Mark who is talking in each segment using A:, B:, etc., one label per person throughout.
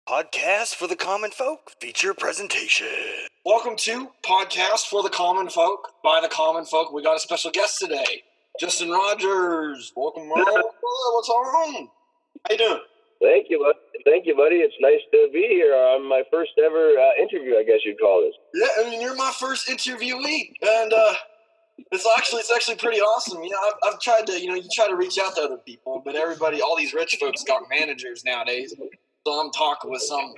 A: Podcast for the Common Folk feature presentation.
B: Welcome to Podcast for the Common Folk by the Common Folk. We got a special guest today, Justin Rogers. Welcome, Merle. What's on? How you doing?
C: Thank you, buddy. It's nice to be here on my first ever interview, I guess you'd call this.
B: Yeah, I mean, you're my first interviewee, and it's actually pretty awesome. You know, I've tried to, you try to reach out to other people, but everybody, all these rich folks got managers nowadays. So I'm talking with some,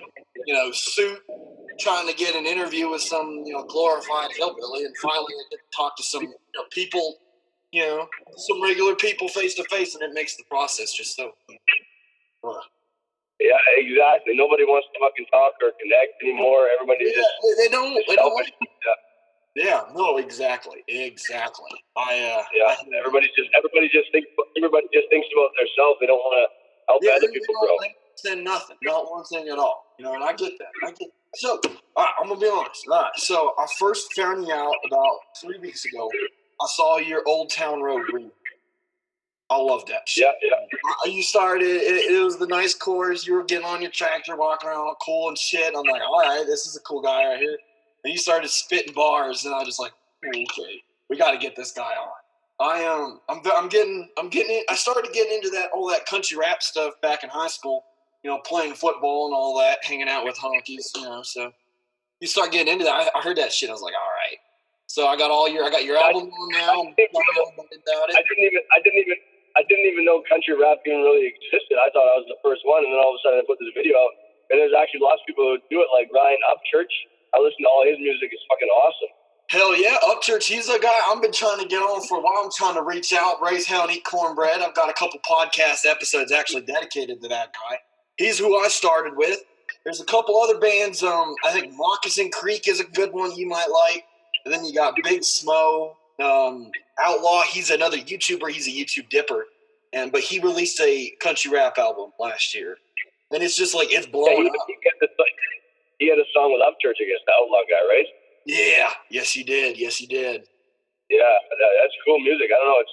B: suit, trying to get an interview with some, glorified hillbilly, and finally I get to talk to some people, some regular people face to face, and it makes the process just so.
C: Yeah, exactly. Nobody wants to fucking talk or connect anymore. Everybody
B: they don't like it. Yeah, no, exactly.
C: Everybody just thinks about themselves. They don't want to help other people grow.
B: Saying nothing, not one thing at all. And I get that. So, all right, I'm gonna be honest. All right, so I first found you out about 3 weeks ago. I saw your Old Town Road remix. I love that shit.
C: Yeah.
B: You started. It was the nice chorus. You were getting on your tractor, walking around all cool and shit. I'm like, all right, this is a cool guy right here. And you started spitting bars, and I was just like, okay, we got to get this guy on. I'm getting it. I started getting into all that country rap stuff back in high school. Playing football and all that, hanging out with honkies, so you start getting into that. I heard that shit. I was like, all right. So I got your album on now.
C: I didn't even know country rap even really existed. I thought I was the first one, and then all of a sudden I put this video out, and there's actually lots of people who do it, like Ryan Upchurch. I listen to all his music. It's fucking awesome.
B: Hell yeah, Upchurch. He's a guy I've been trying to get on for a while. I'm trying to reach out, raise hell, and eat cornbread. I've got a couple podcast episodes actually dedicated to that guy. He's who I started with. There's a couple other bands. I think Moccasin Creek is a good one you might like. And then you got Big Smo, Outlaw. He's another YouTuber. He's a YouTube dipper. But he released a country rap album last year. And it's just like, it's blowing up.
C: He had a song with Upchurch against the Outlaw guy, right?
B: Yeah. Yes, he did.
C: Yeah, that's cool music. I don't know.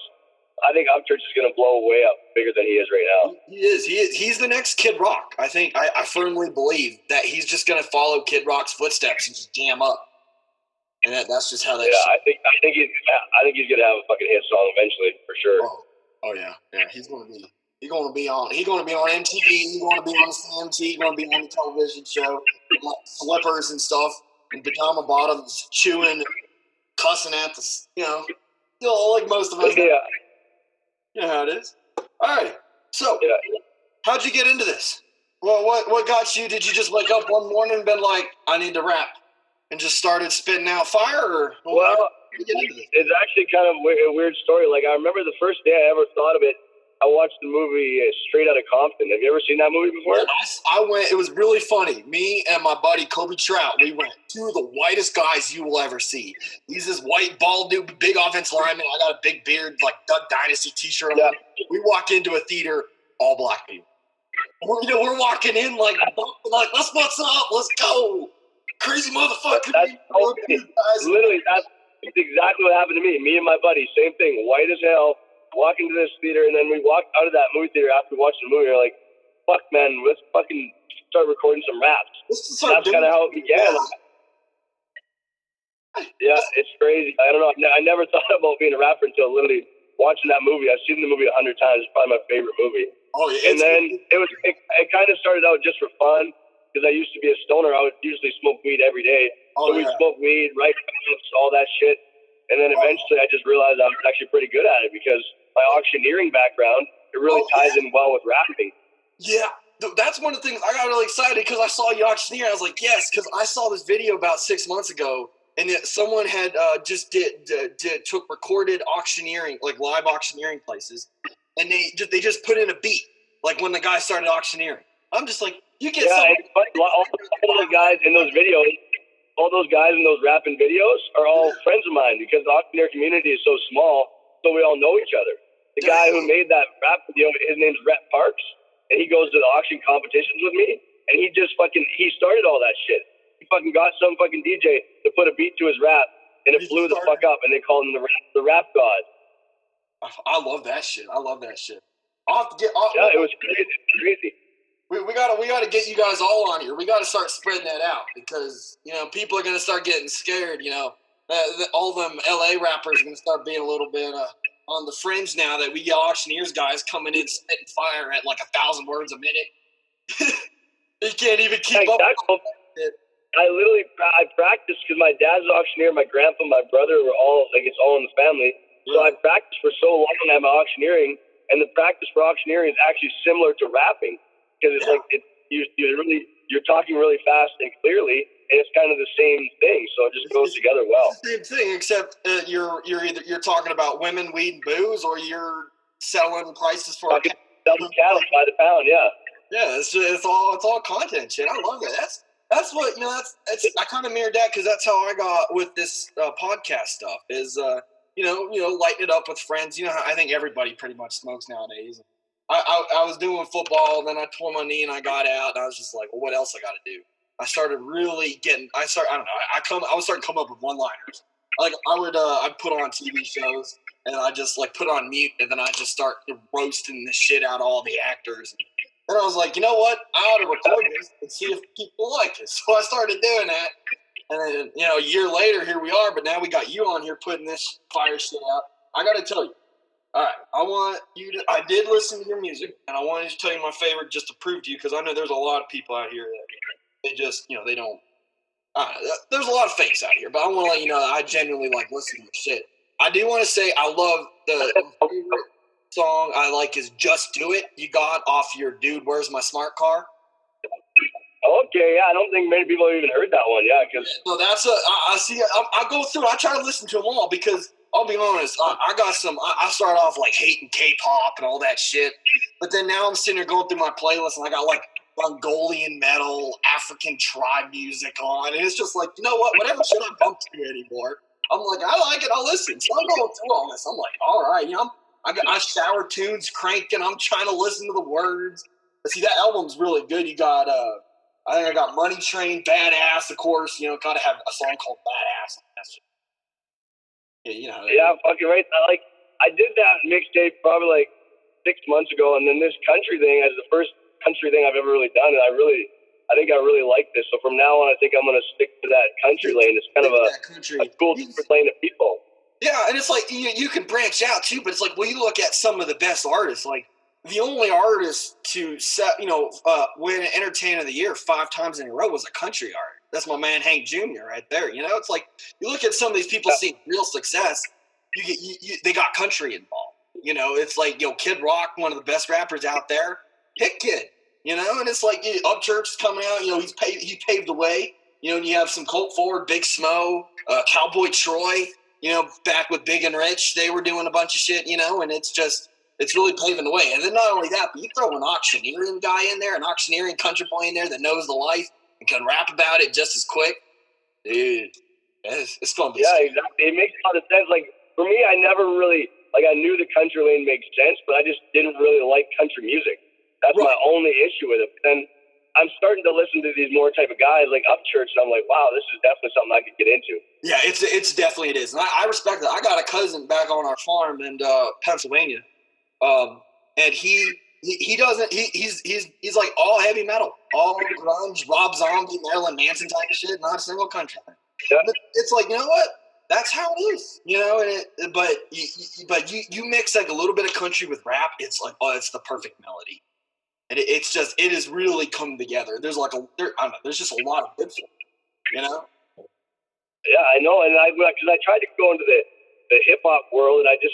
C: I think Upchurch is going to blow way up bigger than he is right now.
B: He is. He's the next Kid Rock. I think. I firmly believe that he's just going to follow Kid Rock's footsteps and just jam up. And that's just how that.
C: Yeah, I think he's going to have a fucking hit song eventually for sure.
B: Oh yeah. He's going to be on MTV. He's going to be on CMT. He's going to be on the television show, like flippers and stuff, and pajama bottoms, chewing, and cussing at like most of us.
C: Yeah.
B: You know how it is. All right. So, how'd you get into this? Well, what got you? Did you just wake up one morning and been like, I need to rap, and just started spitting out fire?
C: It's actually kind of a weird story. Like, I remember the first day I ever thought of it, I watched the movie Straight Outta Compton. Have you ever seen that movie before?
B: I went. It was really funny. Me and my buddy Kobe Trout, we went. Two of the whitest guys you will ever see. He's this white, bald dude, big offensive lineman. I got a big beard, like Doug Dynasty t-shirt on. We walk into a theater, all black people. We're walking in like, let's what's up? Let's go. Crazy motherfucker.
C: Literally, that's exactly what happened to me. Me and my buddy, same thing, white as hell. Walk into this theater, and then we walked out of that movie theater after we watched the movie. We're like, fuck, man, let's fucking start recording some raps. That's kind of how it began. Yeah, it's crazy. I don't know. I never thought about being a rapper until literally watching that movie. I've seen the movie 100 times. It's probably my favorite movie.
B: Oh, yeah.
C: And then it kind of started out just for fun because I used to be a stoner. I would usually smoke weed every day. We'd smoke weed, write all that shit. And then eventually I just realized I was actually pretty good at it because my auctioneering background, it really ties in well with rapping.
B: Yeah, that's one of the things I got really excited because I saw you auctioneer. I was like, yes, because I saw this video about 6 months ago, and someone had took recorded auctioneering, like live auctioneering places, and they just put in a beat, like when the guy started auctioneering. I'm just like, you get
C: it's funny, all the guys in those videos. All those guys in those rapping videos are all friends of mine because the auctioneer community is so small, so we all know each other. The guy who made that rap video, his name's Rhett Parks, and he goes to the auction competitions with me, and he started all that shit. He fucking got some fucking DJ to put a beat to his rap, and it blew the fuck up, and they called him the rap god.
B: I love that shit. I'll have to get.
C: It was crazy.
B: we gotta get you guys all on here. We gotta start spreading that out because people are gonna start getting scared. All them LA rappers are gonna start being a little bit on the fringe now that we get auctioneers guys coming in spitting fire at like 1,000 words a minute. You can't even keep up.
C: I practiced because my dad's an auctioneer, my grandpa, my brother were all it's all in the family. So I practiced for so long at my auctioneering, and the practice for auctioneering is actually similar to rapping because you're talking really fast and clearly, and it's kind of the same thing. So it just goes together well.
B: It's the same thing, except you're talking about women, weed, and booze, or you're selling prices for
C: selling cattle by the pound. Yeah.
B: Yeah, it's all content shit. I love it. That's what I kind of mirrored that because that's how I got with this podcast stuff. Is lighten it up with friends. I think everybody pretty much smokes nowadays. I was doing football, then I tore my knee and I got out, and I was just like, well, what else I got to do? I started really getting. I was starting to come up with one-liners. Like I'd put on TV shows and I just like put on mute, and then I just start roasting the shit out of all the actors. And I was like, you know what? I ought to record this and see if people like it. So I started doing that. And then, a year later, here we are. But now we got you on here putting this fire shit out. I got to tell you. All right. I did listen to your music. And I wanted to tell you my favorite just to prove to you. Because I know there's a lot of people out here that they just, they don't. There's a lot of fakes out here. But I want to let you know that I genuinely like listening to shit. I do want to say I love the favorite song I like is Just Do It. You got off your Dude, Where's My Smart Car?
C: Okay, yeah, I don't think many people have even heard that one, yeah.
B: No, I see, I go through, I try to listen to them all because, I'll be honest, I start off like hating K-pop and all that shit, but then now I'm sitting there going through my playlist and I got like Mongolian metal, African tribe music on, and it's just like, you know what, whatever shit I bump to anymore, I'm like, I like it, I'll listen. So I'm going through all this, I'm like, all right, I shower tunes cranking. I'm trying to listen to the words. But see, that album's really good. You got, I think I got Money Train, Badass, of course. Gotta have a song called Badass. Yeah,
C: Yeah, fucking right. I did that mixtape probably like 6 months ago, and then this country thing is the first country thing I've ever really done, and I think I really like this. So from now on, I think I'm gonna stick to that country lane. It's kind of a cool different lane of people.
B: Yeah, and it's like you can branch out too, but it's like when you look at some of the best artists, like the only artist to win Entertainer of the Year 5 times in a row was a country artist. That's my man Hank Jr. right there. It's like you look at some of these people seeing real success. They got country involved. It's like Kid Rock, one of the best rappers out there, Hit Kid. And it's like Upchurch is coming out. He paved the way. And you have some Colt Ford, Big Smo, Cowboy Troy. Back with Big and Rich, they were doing a bunch of shit, and it's really paving the way. And then not only that, but you throw an auctioneering guy in there, an auctioneering country boy in there that knows the life and can rap about it just as quick. Dude, it's going to be
C: scary. Exactly. It makes a lot of sense. Like, for me, I never really, I knew the country lane makes sense, but I just didn't really like country music. That's my only issue with it. And I'm starting to listen to these more type of guys like Upchurch, and I'm like, wow, this is definitely something I could get into.
B: Yeah, it's definitely it is. And I respect that. I got a cousin back on our farm in Pennsylvania, and he doesn't. He's like all heavy metal, all grunge, Rob Zombie, Marilyn Manson type of shit. Not a single country. Yeah. It's like, you know what? That's how it is. But you mix like a little bit of country with rap. It's like, oh, it's the perfect melody. And it has really come together. There's there's just a lot of good stuff,
C: Yeah, I know. And because I tried to go into the hip hop world, and I just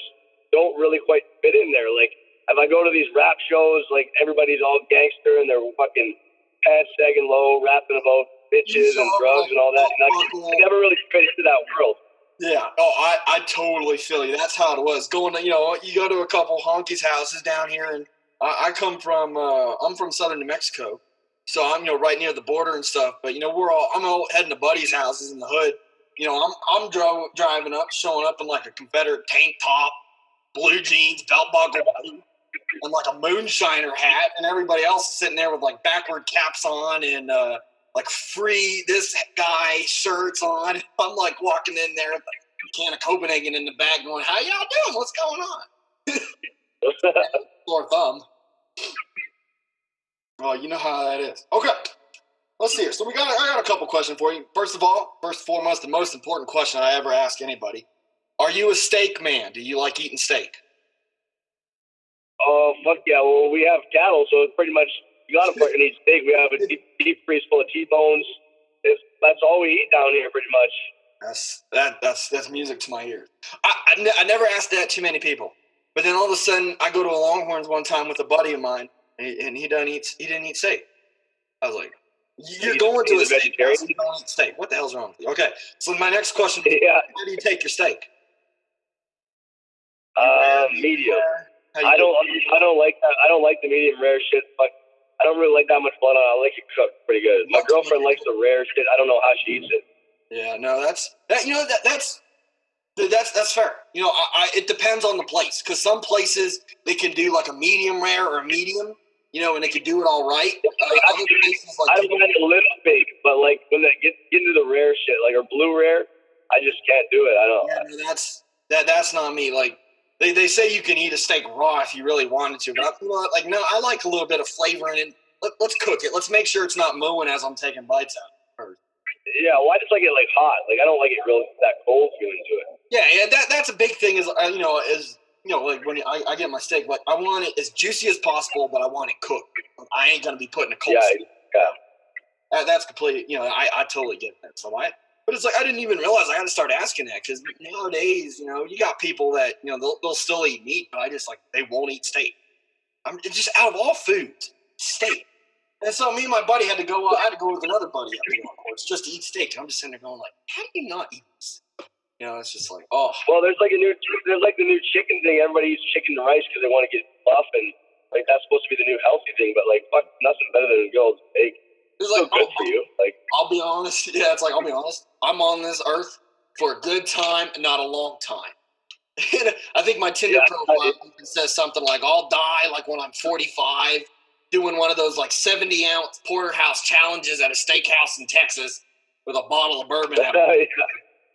C: don't really quite fit in there. Like, if I go to these rap shows, like everybody's all gangster and they're fucking pants sagging low, rapping about bitches and drugs and all that. And I never really fit into that world.
B: Yeah. Oh, I totally feel you. That's how it was. Going to, you go to a couple honkies' houses down here, and I'm from southern New Mexico, so I'm right near the border and stuff. But I'm all heading to buddies' houses in the hood. I'm driving up, showing up in like a Confederate tank top, blue jeans, belt buckle, and like a moonshiner hat, and everybody else is sitting there with like backward caps on and like free this guy shirts on. I'm like walking in there with a can of Copenhagen in the back, going, "How y'all doing? What's going on?" Sore thumb. Well, you know how that is. Okay, let's see here. So I got a couple questions for you. First of all, first and foremost, the most important question I ever ask anybody: are you a steak man? Do you like eating steak?
C: Oh, fuck yeah. Well, we have cattle, so it's pretty much, you got to fucking eat steak. We have a deep freeze full of T-bones. That's all we eat down here, pretty much.
B: That's music to my ears. I never asked that too many people, but then all of a sudden I go to a Longhorns one time with a buddy of mine, and he didn't eat steak. I was like, "You're going to a steakhouse and you don't eat steak? What the hell's wrong with you?" Okay, so my next question is,
C: Yeah.
B: how do you take your steak?
C: Medium. I don't like that. I don't like the medium rare shit. But I don't really like that much blood on it. I like it cooked pretty good. My girlfriend likes the rare shit. I don't know how she eats it.
B: Yeah, no, that's fair. It depends on the place, because some places they can do like a medium rare or a medium, and they can do it all right. Other places
C: I don't mind a little bit, but like when they get into the rare shit, like or blue rare, I just can't do it. I don't.
B: Yeah, no, that's not me. Like they say you can eat a steak raw if you really wanted to, but no, I like a little bit of flavor in it. Let's cook it. Let's make sure it's not mooing as I'm taking bites out first.
C: Yeah, well, I just like it like hot. Like I don't like it really that cold feeling to it.
B: Yeah, that's a big thing. Is like when I get my steak, like I want it as juicy as possible, but I want it cooked. I ain't gonna be putting a cold.
C: Yeah.
B: That's completely. I totally get that. But it's like I didn't even realize I got to start asking that, because nowadays, you got people that they'll still eat meat, but they won't eat steak. It's just out of all foods, steak. And so me and my buddy had to go. I had to go with another buddy up to the course just to eat steak. And I'm just sitting there going like, how do you not eat this? It's just like, oh.
C: Well, there's the new chicken thing. Everybody eats chicken and rice because they want to get buff, and like that's supposed to be the new healthy thing. But like, fuck, nothing better than a good old steak. It's so good for you. Like,
B: I'll be honest. Yeah, it's like I'll be honest. I'm on this earth for a good time, and not a long time. I think my Tinder profile says something like, "I'll die like when I'm 45." Doing one of those like 70-ounce porterhouse challenges at a steakhouse in Texas with a bottle of bourbon.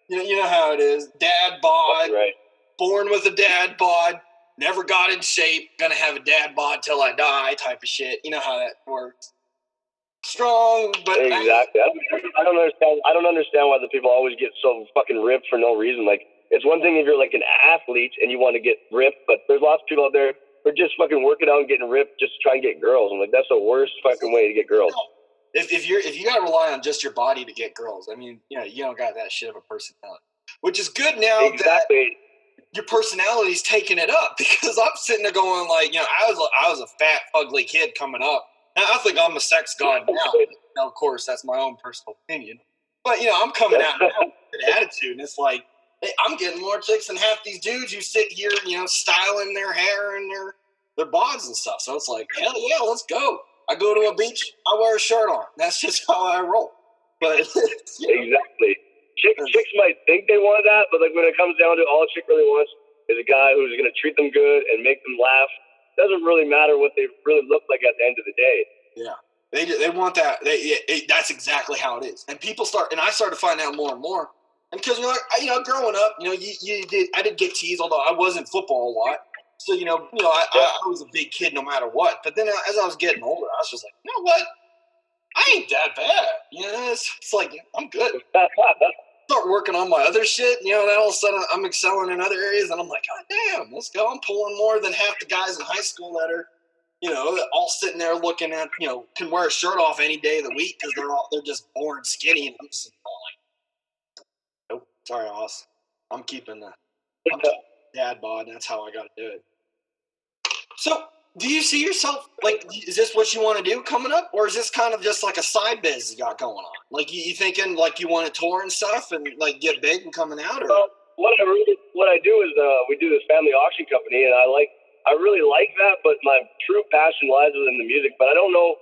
B: You know how it is. Dad bod,
C: right.
B: Born with a dad bod, never got in shape, gonna have a dad bod till I die type of shit. You know how that works. Strong, but
C: exactly. I don't understand. I don't understand why the people always get so fucking ripped for no reason. Like, it's one thing if you're like an athlete and you want to get ripped, but there's lots of people out there who are just fucking working out and getting ripped just to try and get girls. I'm like, that's the worst fucking way to get girls.
B: If you gotta rely on just your body to get girls, I mean, you don't got that shit of a personality, which is good now.
C: Exactly.
B: That your personality's taking it up, because I'm sitting there going like, I was a fat, ugly kid coming up. I think I'm a sex god now. Now, of course, that's my own personal opinion. But I'm coming out now with an attitude, and it's like, hey, I'm getting more chicks than half these dudes who sit here, styling their hair and their bods and stuff. So it's like, hell yeah, let's go. I go to a beach, I wear a shirt on. That's just how I roll. But
C: exactly, chicks might think they want that, but like when it comes down to it, all a chick really wants is a guy who's going to treat them good and make them laugh. Doesn't really matter what they really look like at the end of the day.
B: Yeah, they want that. That's exactly how it is. And I started to find out more and more. And because growing up, I did get teased, although I was in football a lot. So I was a big kid no matter what. But then as I was getting older, I was just like, you know what? I ain't that bad. It's like I'm good. Start working on my other shit, then all of a sudden I'm excelling in other areas, and I'm like, God damn, let's go. I'm pulling more than half the guys in high school that are, all sitting there looking at, can wear a shirt off any day of the week because they're just born skinny, and I'm just like, nope, sorry, Oz. I'm keeping dad bod. That's how I got to do it. So, do you see yourself, like, is this what you want to do coming up? Or is this kind of just like a side biz you got going on? Like, you thinking, like, you want to tour and stuff and, like, get big and coming out? Or?
C: Well, what I do is we do this family auction company, and I really like that, but my true passion lies within the music. But I don't know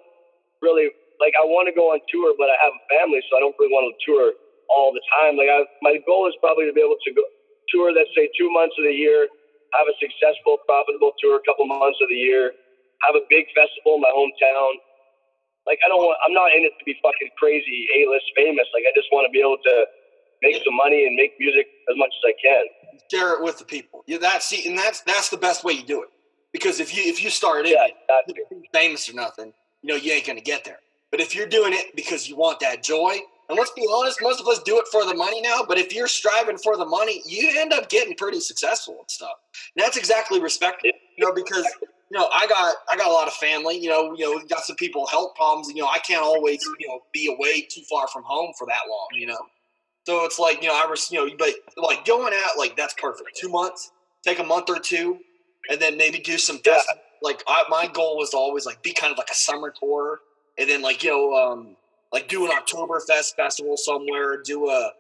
C: really, like, I want to go on tour, but I have a family, so I don't really want to tour all the time. Like, my goal is probably to be able to go tour, let's say, 2 months of the year, have a successful, profitable tour a couple months of the year, have a big festival in my hometown. Like, I'm not in it to be fucking crazy A-list famous. Like, I just want to be able to make some money and make music as much as I can.
B: Share it with the people. And that's the best way you do it. Because if you start
C: exactly.
B: famous or nothing, you ain't going to get there. But if you're doing it because you want that joy, and let's be honest, most of us do it for the money now, but if you're striving for the money, you end up getting pretty successful and stuff. And that's exactly respectable, because I got a lot of family, we got some people with health problems, and, I can't always, be away too far from home for that long, So it's like, but like going out, like that's perfect. 2 months, take a month or two, and then maybe do some festivals. Like my goal was to always like be kind of like a summer tour, and then like like do an Oktoberfest festival somewhere, do a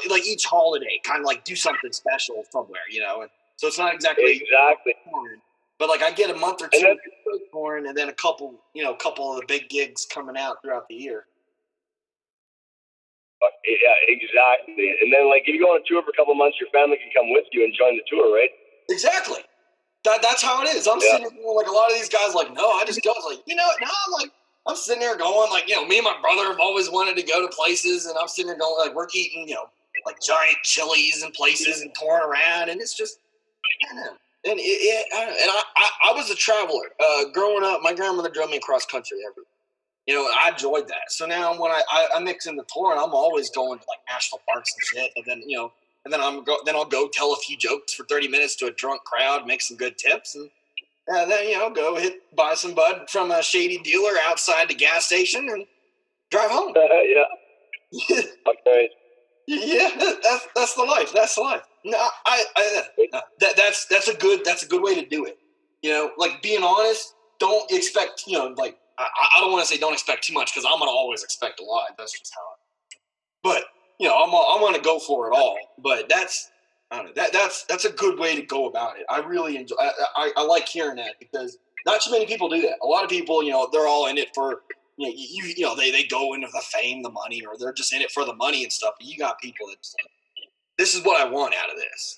B: like each holiday, kind of like do something special somewhere, and so it's not exactly corn, but like I get a month or two of corn, and then a couple of the big gigs coming out throughout the year.
C: Yeah, exactly. And then, like, if you go on a tour for a couple months, your family can come with you and join the tour, right?
B: Exactly. That's how it is. I'm sitting here like a lot of these guys, like, no, I just go. It's like, now I'm like, I'm sitting there going, like, me and my brother have always wanted to go to places, and I'm sitting there going, like, we're eating, like giant chilies and places and touring around, and it's just, and I was a traveler. Growing up, my grandmother drove me across country everywhere. I enjoyed that. So now when I mix in the tour, and I'm always going to like national parks and shit, and then and then I'll go tell a few jokes for 30 minutes to a drunk crowd, make some good tips, and then go buy some bud from a shady dealer outside the gas station and drive home.
C: Yeah. Okay.
B: Yeah, that's the life. That's the life. No, that's a good way to do it. Like being honest. Don't expect like I don't want to say don't expect too much because I'm gonna always expect a lot. That's just how. But I'm gonna go for it all. But that's I don't know. That's a good way to go about it. I really enjoy. I like hearing that because not too many people do that. A lot of people, they're all in it for they go into the fame, the money, or they're just in it for the money and stuff. But you got people that just like, this is what I want out of this,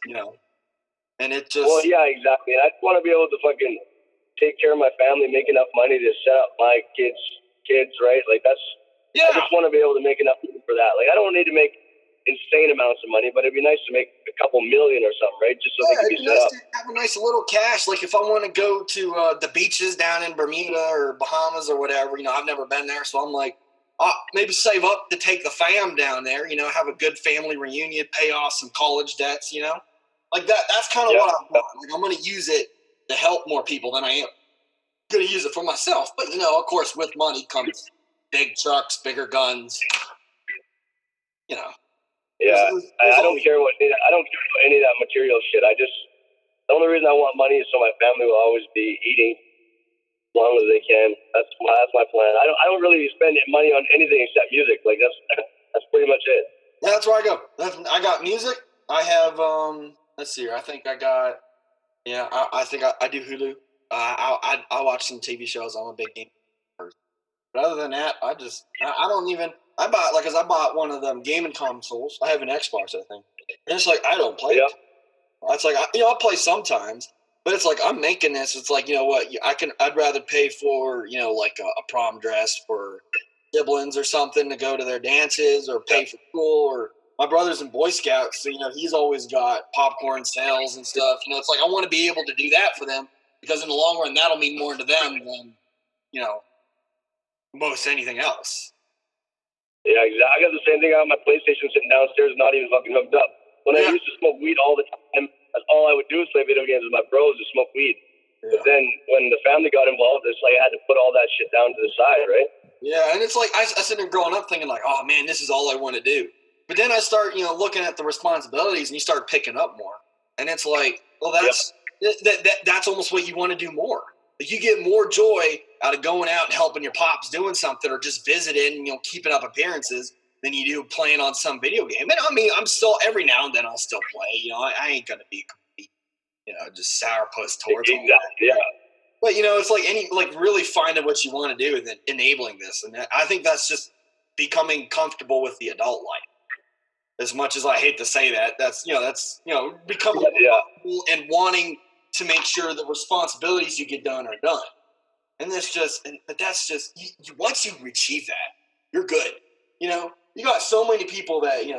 B: and it just.
C: Well, yeah, exactly. And I just want to be able to fucking take care of my family, make enough money to set up my kids, right? Like that's. Yeah. I just want to be able to make enough money for that. Like I don't need to make insane amounts of money, but it'd be nice to make a couple million or something, right? Just so they can be set up.
B: To have a nice little cash. Like if I want to go to the beaches down in Bermuda or Bahamas or whatever, I've never been there, so I'm like, maybe save up to take the fam down there. Have a good family reunion, pay off some college debts. Like that. That's kind of what I want. Like I'm going to use it to help more people than I am going to use it for myself. But of course, with money comes big trucks, bigger guns.
C: Yeah, I don't care what I don't care about any of that material shit. The only reason I want money is so my family will always be eating as long as they can. That's my plan. I don't really spend money on anything except music. Like that's pretty much it.
B: Yeah, that's where I go. I got music. I have let's see here. I think I got. Yeah, I think I do Hulu. I watch some TV shows. I'm a big game person. But other than that, I don't even. I bought one of them gaming consoles. I have an Xbox, I think. And it's like I don't play it. It's like I'll play sometimes, but it's like I'm making this. It's like what I'd rather pay for like a prom dress for siblings or something to go to their dances, or pay for school, or my brother's in Boy Scouts, so he's always got popcorn sales and stuff. It's like I want to be able to do that for them because in the long run that'll mean more to them than most anything else.
C: Yeah, exactly. I got the same thing. I have my PlayStation sitting downstairs, not even fucking hooked up. When I used to smoke weed all the time, that's all I would do is play video games with my bros to smoke weed. Yeah. But then when the family got involved, it's like I had to put all that shit down to the side, right?
B: Yeah, and it's like I sit there growing up thinking like, oh man, this is all I want to do. But then I start, looking at the responsibilities, and you start picking up more. And it's like, well, that's almost what you want to do more. Like you get more joy out of going out and helping your pops doing something, or just visiting, keeping up appearances, than you do playing on some video game. And I mean, I'm still every now and then I'll still play. I ain't gonna be complete, just sourpuss towards all that.
C: Yeah.
B: But it's like really finding what you want to do and then enabling this. And I think that's just becoming comfortable with the adult life. As much as I hate to say that, that's becoming comfortable and wanting to make sure the responsibilities you get done are done. And that's just once you achieve that, you're good. You got so many people that you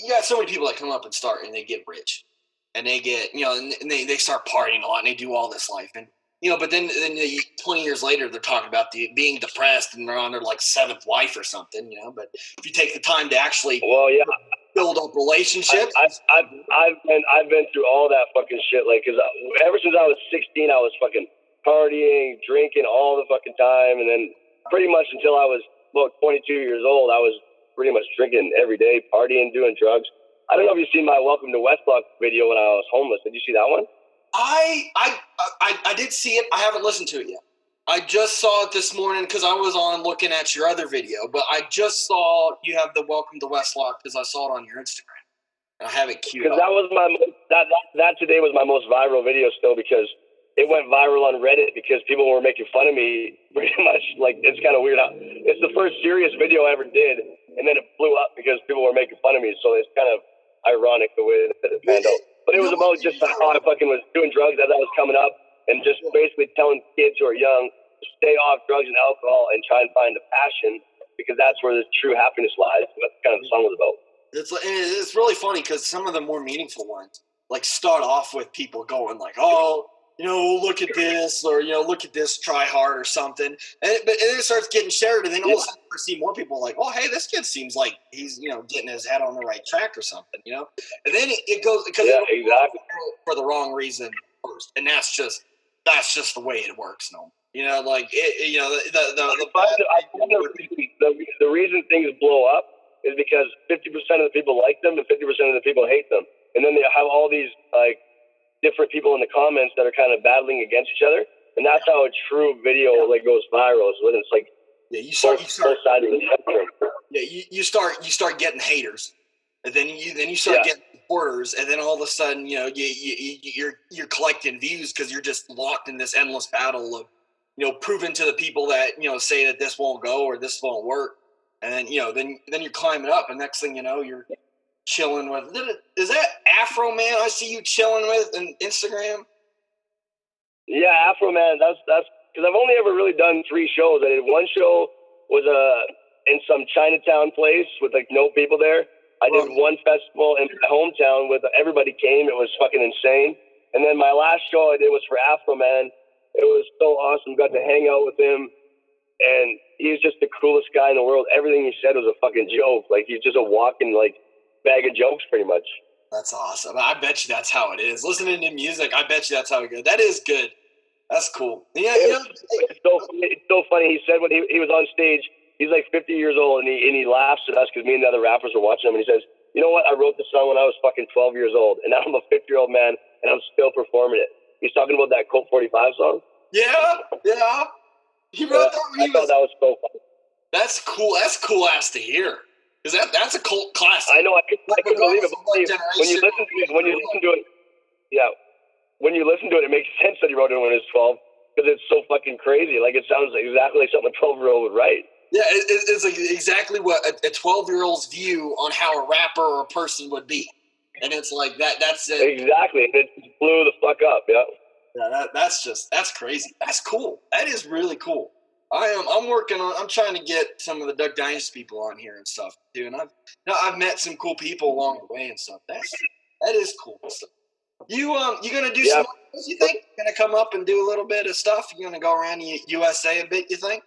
B: got so many people that come up and start and they get rich, and they get and they start partying a lot and they do all this life, and But then 20 years later, they're talking about being depressed and they're on their like 7th wife or something, But if you take the time to actually build up relationships,
C: I've been through all that fucking shit. Like, cause ever since I was 16, I was fucking partying, drinking all the fucking time, and then pretty much until I was about 22 years old, I was pretty much drinking every day, partying, doing drugs. I don't know if you've seen my Welcome to Westblock video when I was homeless. Did you see that one?
B: I did see it. I haven't listened to it yet. I just saw it this morning because I was on looking at your other video, but I just saw you have the Welcome to Westlock because I saw it on your Instagram. And I have it queued up.
C: Because that was that today was my most viral video still, because it went viral on Reddit because people were making fun of me pretty much. Like, it's kind of weird. It's the first serious video I ever did, and then it blew up because people were making fun of me. So it's kind of ironic the way that it panned out. But it was about just how I fucking was doing drugs as I was coming up, and just basically telling kids who are young to stay off drugs and alcohol and try and find the passion, because that's where the true happiness lies. That's kind of the song was about.
B: It's really funny because some of the more meaningful ones like start off with people going like, "Oh, look at this," or "Look at this, try hard," or something. But then it starts getting shared, and then all of a sudden you see more people like, "Oh, hey, this kid seems like he's getting his head on the right track or something," And then it goes because
C: exactly
B: for the wrong reason first, and that's just the way it works. No, like it.
C: The reason things blow up is because 50% of the people like them and 50% of the people hate them, and then they have all these like different people in the comments that are kind of battling against each other, and that's how a true video like goes viral. So it's like
B: you start getting haters, and then you start getting supporters, and then all of a sudden you're collecting views because you're just locked in this endless battle of proving to the people that say that this won't go or this won't work, and then then you're climbing up, and next thing you know you're chilling with. Is that Afro Man I see you chilling with on Instagram?
C: Yeah, Afro Man. That's because I've only ever really done 3 shows. I did one show was in some Chinatown place with like no people there. I did one festival in my hometown with everybody came. It was fucking insane. And then my last show I did was for Afro Man. It was so awesome. Got to hang out with him, and he's just the coolest guy in the world. Everything he said was a fucking joke. Like, he's just a walking like bag of jokes, pretty much.
B: That's awesome. I bet you that's how it is. Listening to music, I bet you that's how it goes. That is good. That's cool. Yeah,
C: it's so funny. He said when he was on stage, he's like 50 years old, and he laughs at us because me and the other rappers were watching him, and he says, "You know what? I wrote this song when I was fucking 12 years old, and now I'm a 50-year-old man, and I'm still performing it." He's talking about that Colt 45 song.
B: Yeah. He wrote that when
C: I thought that was so funny.
B: That's cool. That's cool ass to hear. Because that's a cult classic.
C: I know. I couldn't believe it. When you listen to it, yeah. When you listen to it, it makes sense that he wrote it when he was 12, because it's so fucking crazy. Like, it sounds exactly like something a 12-year-old would write.
B: Yeah, it's like exactly what a 12-year-old's view on how a rapper or a person would be. And it's like that's it.
C: Exactly. It blew the fuck up, yeah.
B: Yeah, that's crazy. That's cool. That is really cool. I'm trying to get some of the Duck Dynasty people on here and stuff too. And I've met some cool people along the way and stuff. That is cool stuff. You gonna do some more, you think? You gonna come up and do a little bit of stuff? You gonna go around the USA a bit, you think?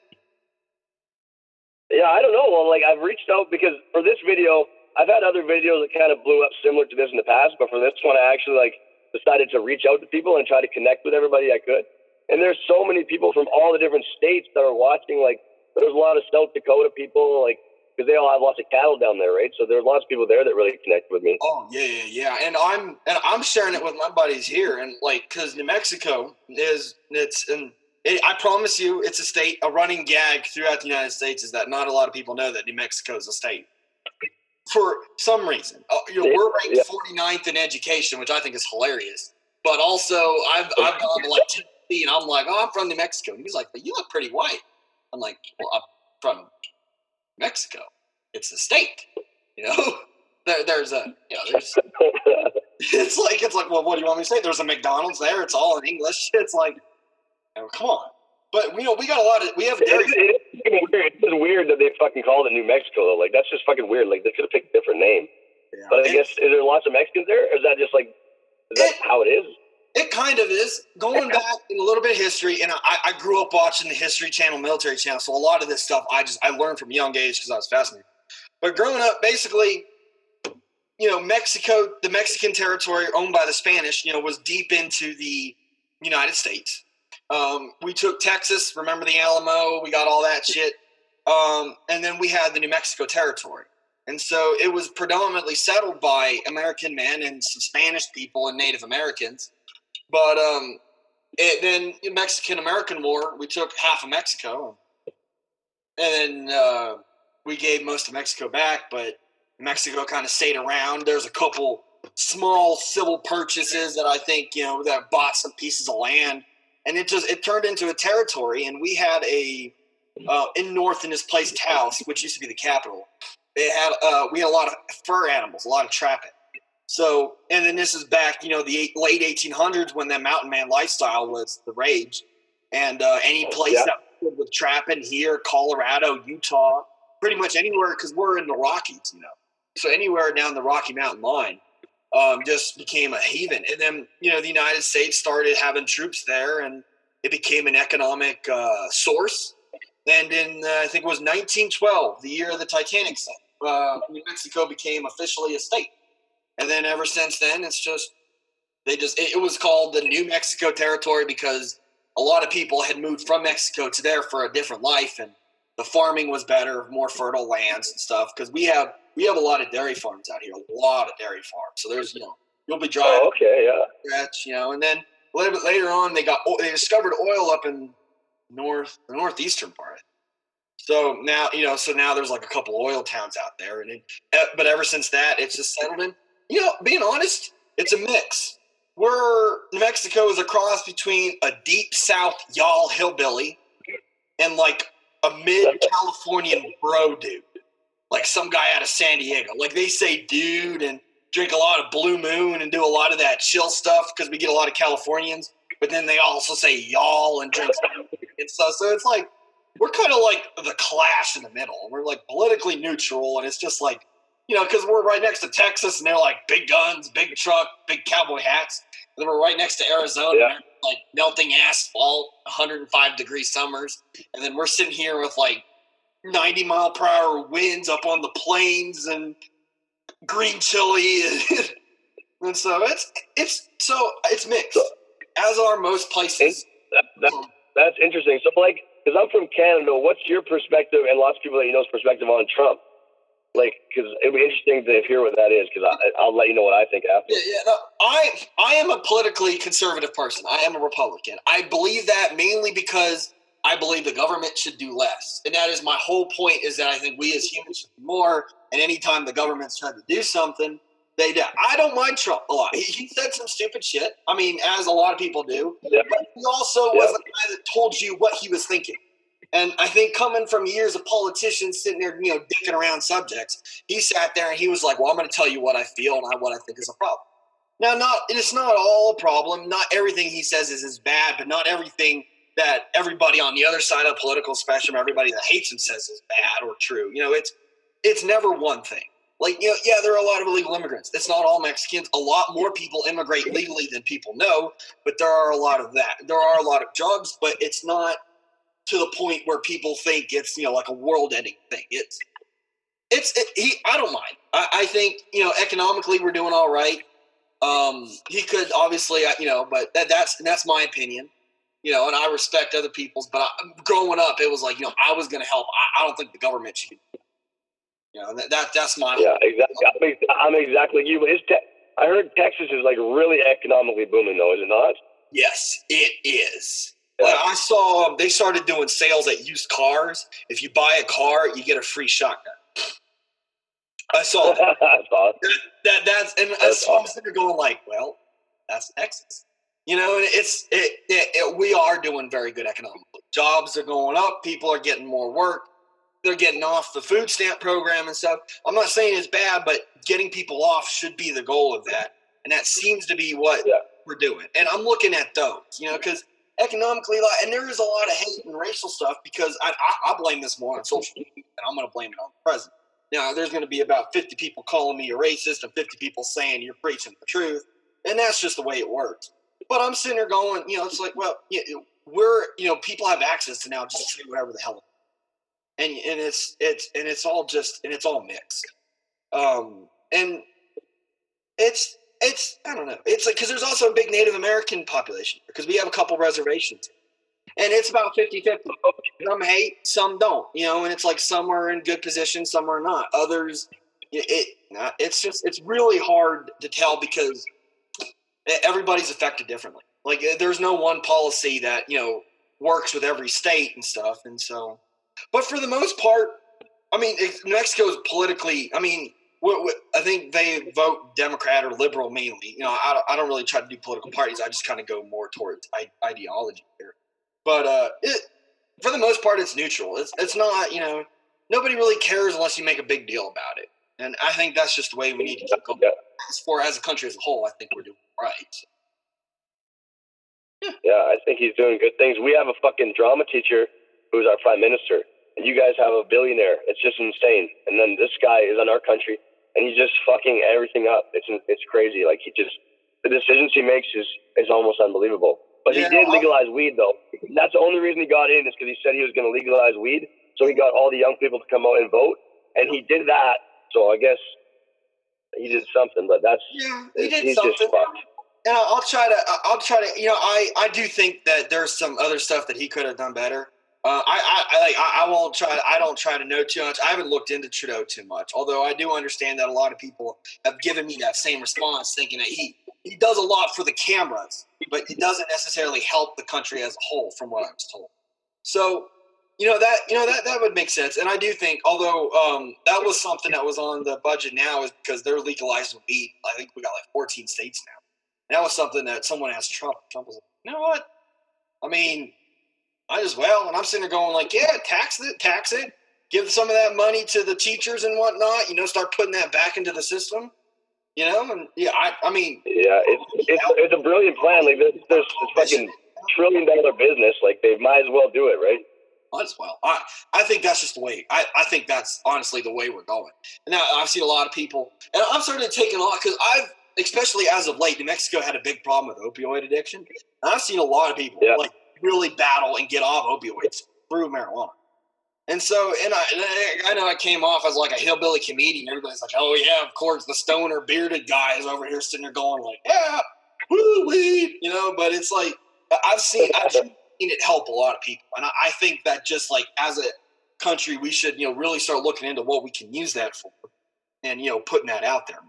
C: Yeah, I don't know. Well, like, I've reached out because for this video, I've had other videos that kind of blew up similar to this in the past, but for this one, I actually decided to reach out to people and try to connect with everybody I could. And there's so many people from all the different states that are watching. Like, there's a lot of South Dakota people, like, because they all have lots of cattle down there, right? So there's lots of people there that really connect with me.
B: Oh yeah. And I'm sharing it with my buddies here, and like, because New Mexico I promise you, it's a state. A running gag throughout the United States is that not a lot of people know that New Mexico is a state. For some reason, we're ranked 49th in education, which I think is hilarious. But also, I've gone to like Tennessee, and I'm like, "Oh, I'm from New Mexico." And he's like, "But you look pretty white." I'm like, "Well, I'm from Mexico. It's a state, There's it's like, well, what do you want me to say? There's a McDonald's there. It's all in English. It's like, come on. But we got a lot of dairy.
C: It's just weird that they fucking called it New Mexico though. Like, that's just fucking weird. Like, they could have picked a different name. Yeah. But I guess, is there lots of Mexicans there, or is that just like, is that how it is?
B: It kind of is. Going back in a little bit of history, and I grew up watching the History Channel, Military Channel, so a lot of this stuff I learned from a young age because I was fascinated. But growing up, basically, Mexico, the Mexican territory owned by the Spanish, was deep into the United States. We took Texas, remember the Alamo, we got all that shit. And then we had the New Mexico territory. And so it was predominantly settled by American men and some Spanish people and Native Americans. But then the Mexican-American War, we took half of Mexico. And then we gave most of Mexico back, but Mexico kind of stayed around. There's a couple small civil purchases that I think, that bought some pieces of land. And it turned into a territory, and we had in north in this place, Taos, which used to be the capital. We had a lot of fur animals, a lot of trapping. So, and then this is back, the late 1800s when that mountain man lifestyle was the rage. And any place that with trapping here, Colorado, Utah, pretty much anywhere, because we're in the Rockies, So anywhere down the Rocky Mountain line just became a haven. And then, the United States started having troops there, and it became an economic source. And in, I think it was 1912, the year of the Titanic sank, New Mexico became officially a state. And then ever since then, it was called the New Mexico Territory because a lot of people had moved from Mexico to there for a different life, and the farming was better, more fertile lands and stuff. Because we have a lot of dairy farms out here, a lot of dairy farms. So there's, you'll be driving.
C: Oh, okay, yeah.
B: Stretch, and then a little bit later on, they discovered oil up in the northeastern part. So now, now there's like a couple oil towns out there, but ever since that, it's just settled in. Being honest, it's a mix. New Mexico is a cross between a deep South y'all hillbilly and like a mid-Californian bro dude, like some guy out of San Diego. Like they say dude and drink a lot of Blue Moon and do a lot of that chill stuff because we get a lot of Californians, but then they also say y'all and drink and stuff. So it's like, we're kind of like the Clash in the middle. We're like politically neutral, and it's just like, because we're right next to Texas, and they're like big guns, big truck, big cowboy hats. And then we're right next to Arizona, and like melting asphalt, 105-degree summers. And then we're sitting here with like 90-mile-per-hour winds up on the plains and green chili, and so it's mixed, as are most places.
C: That's interesting. So, like, because I'm from Canada, what's your perspective and lots of people that perspective on Trump? Like, because it'd be interesting to hear what that is, because I'll let you know what I think after.
B: No, I am a politically conservative person. I am a Republican. I believe that mainly because I believe the government should do less. And that is my whole point, is that I think we as humans should do more, and anytime the government's trying to do something, they do. I don't mind Trump a lot. He said some stupid shit. I mean, as a lot of people do. Yeah. But he also was the guy that told you what he was thinking. And I think coming from years of politicians sitting there, dicking around subjects, he sat there and he was like, well, I'm going to tell you what I feel and what I think is a problem. Now, it's not all a problem. Not everything he says is bad, but not everything that everybody on the other side of the political spectrum, everybody that hates him, says is bad or true. It's never one thing. Like, there are a lot of illegal immigrants. It's not all Mexicans. A lot more people immigrate legally than people know, but there are a lot of that. There are a lot of drugs, but it's not to the point where people think it's, like a world-ending thing. I don't mind. I think, economically we're doing all right. He could obviously, but that's my opinion, and I respect other people's, but growing up, it was like, I was going to help. I don't think the government should. That's my.
C: Yeah, exactly. I'm exactly you. I heard Texas is like really economically booming, though, is it not?
B: Yes, it is. Yeah. Like I saw they started doing sales at used cars. If you buy a car, you get a free shotgun. I saw that. That's awesome. I'm sitting there going like, well, that's Texas. And we are doing very good economically. Jobs are going up. People are getting more work. They're getting off the food stamp program and stuff. I'm not saying it's bad, but getting people off should be the goal of that. And that seems to be what we're doing. And I'm looking at those, because economically, and there is a lot of hate and racial stuff because I blame this more on social media, and I'm going to blame it on the president. Now, there's going to be about 50 people calling me a racist and 50 people saying you're preaching the truth. And that's just the way it works. But I'm sitting there going, it's like, well, we're, people have access to now just say whatever the hell, and it's all mixed, and it's I don't know, it's like because there's also a big Native American population because we have a couple reservations, and it's about 50-50. Some hate, some don't, and it's like some are in good position, some are not. Others, it's really hard to tell because everybody's affected differently. Like there's no one policy that works with every state and stuff, and so. But for the most part, I mean, Mexico's politically. I mean, I think they vote Democrat or liberal mainly. I don't really try to do political parties. I just kind of go more towards ideology here. But for the most part, it's neutral. It's not. Nobody really cares unless you make a big deal about it. And I think that's just the way we need to keep going. As a country as a whole, I think we're doing right.
C: Yeah, I think he's doing good things. We have a fucking drama teacher who's our prime minister, and you guys have a billionaire. It's just insane. And then this guy is in our country, and he's just fucking everything up. It's crazy. Like the decisions he makes is almost unbelievable. But he did legalize weed, though. That's the only reason he got in is because he said he was going to legalize weed. So he got all the young people to come out and vote, and he did that. So I guess he did something, but he's something. Just fucked.
B: And I'll try to. I do think that there's some other stuff that he could have done better. I won't try. I don't try to know too much. I haven't looked into Trudeau too much, although I do understand that a lot of people have given me that same response, thinking that he does a lot for the cameras, but it doesn't necessarily help the country as a whole, from what I was told. So, that would make sense. And I do think, although that was something that was on the budget now, is because they're legalizing weed. I think we got like 14 states now. And that was something that someone asked Trump. Trump was like, you know what? I mean, and I'm sitting there going like, yeah, tax it. Give some of that money to the teachers and whatnot. Start putting that back into the system. And I mean,
C: yeah, it's a brilliant plan. Like there's fucking $1 trillion business. Like they might as well do it, right?
B: Might as well. I think that's just the way. I think that's honestly the way we're going. And now I've seen a lot of people, and I'm starting to take a lot because especially as of late, New Mexico had a big problem with opioid addiction. And I've seen a lot of people really battle and get off opioids through marijuana. And so, and I know I came off as like a hillbilly comedian. Everybody's like, oh yeah, of course, the stoner bearded guy is over here sitting there going like, yeah, woo weed, but it's like, I've seen it help a lot of people. And I think that just like as a country, we should, really start looking into what we can use that for and, putting that out there.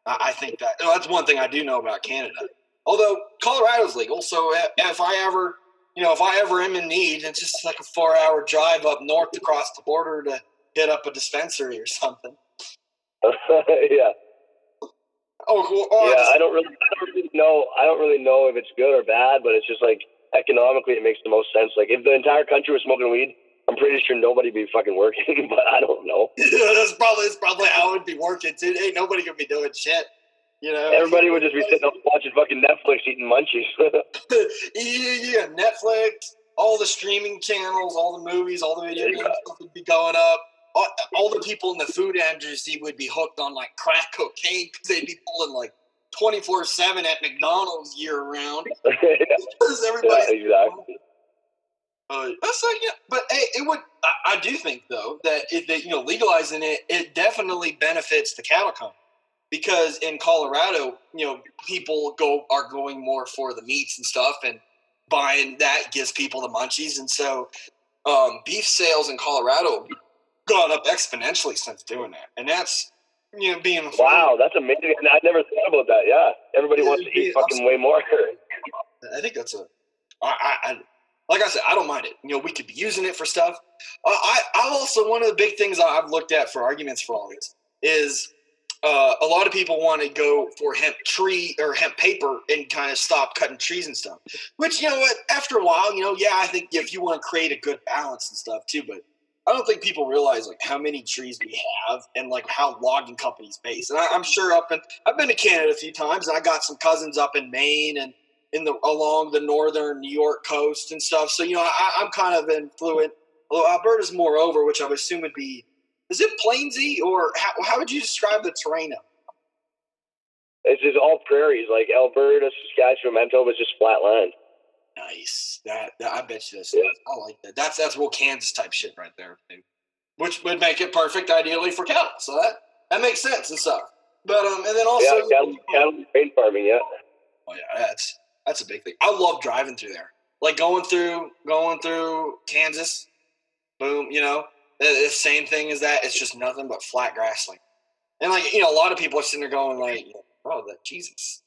B: I think that that's one thing I do know about Canada. Although Colorado's legal, so if I ever am in need, it's just like a 4-hour drive up north across the border to hit up a dispensary or something.
C: Yeah.
B: Oh, cool.
C: I don't really know if it's good or bad, but it's just like economically it makes the most sense. Like if the entire country was smoking weed, I'm pretty sure nobody'd be fucking working, but I don't know.
B: That's probably how it would be working too. Ain't nobody gonna be doing shit.
C: Everybody would just be sitting up watching fucking Netflix, eating munchies.
B: Yeah, Netflix, all the streaming channels, all the movies, all the video games would be going up. All the people in the food industry would be hooked on like crack cocaine because they'd be pulling like 24/7 at McDonald's year round. Because everybody's
C: exactly.
B: That's like, but hey, it would. I do think though that legalizing it definitely benefits the cattle company. Because in Colorado, people are going more for the meats and stuff, and buying that gives people the munchies, and so beef sales in Colorado gone up exponentially since doing that, and that's being
C: wow, that's amazing. I never thought about that. Yeah, everybody wants to eat fucking way more.
B: I think that's like I said, I don't mind it. We could be using it for stuff. I also one of the big things I've looked at for arguments for all this is. A lot of people want to go for hemp tree or hemp paper and kind of stop cutting trees and stuff. Which, after a while, I think if you want to create a good balance and stuff too, but I don't think people realize like how many trees we have and like how logging companies based. And I'm sure I've been to Canada a few times, and I got some cousins up in Maine and along the northern New York coast and stuff. So I'm kind of influent. Although Alberta's moreover, which I would assume would be. Is it plainsy, or how would you describe the terrain?
C: It's just all prairies, like Alberta, Saskatchewan, Manitoba is just flat land.
B: Nice. That I bet you this. Yeah. I like that. That's real Kansas type shit right there, which would make it perfect, ideally, for cattle. So that makes sense and stuff. But and then also
C: cattle grain farming. Yeah.
B: Oh yeah, that's a big thing. I love driving through there, like going through Kansas. Boom, the same thing as that. It's just nothing but flat grassland, and a lot of people are sitting there going like, "Oh, that Jesus,"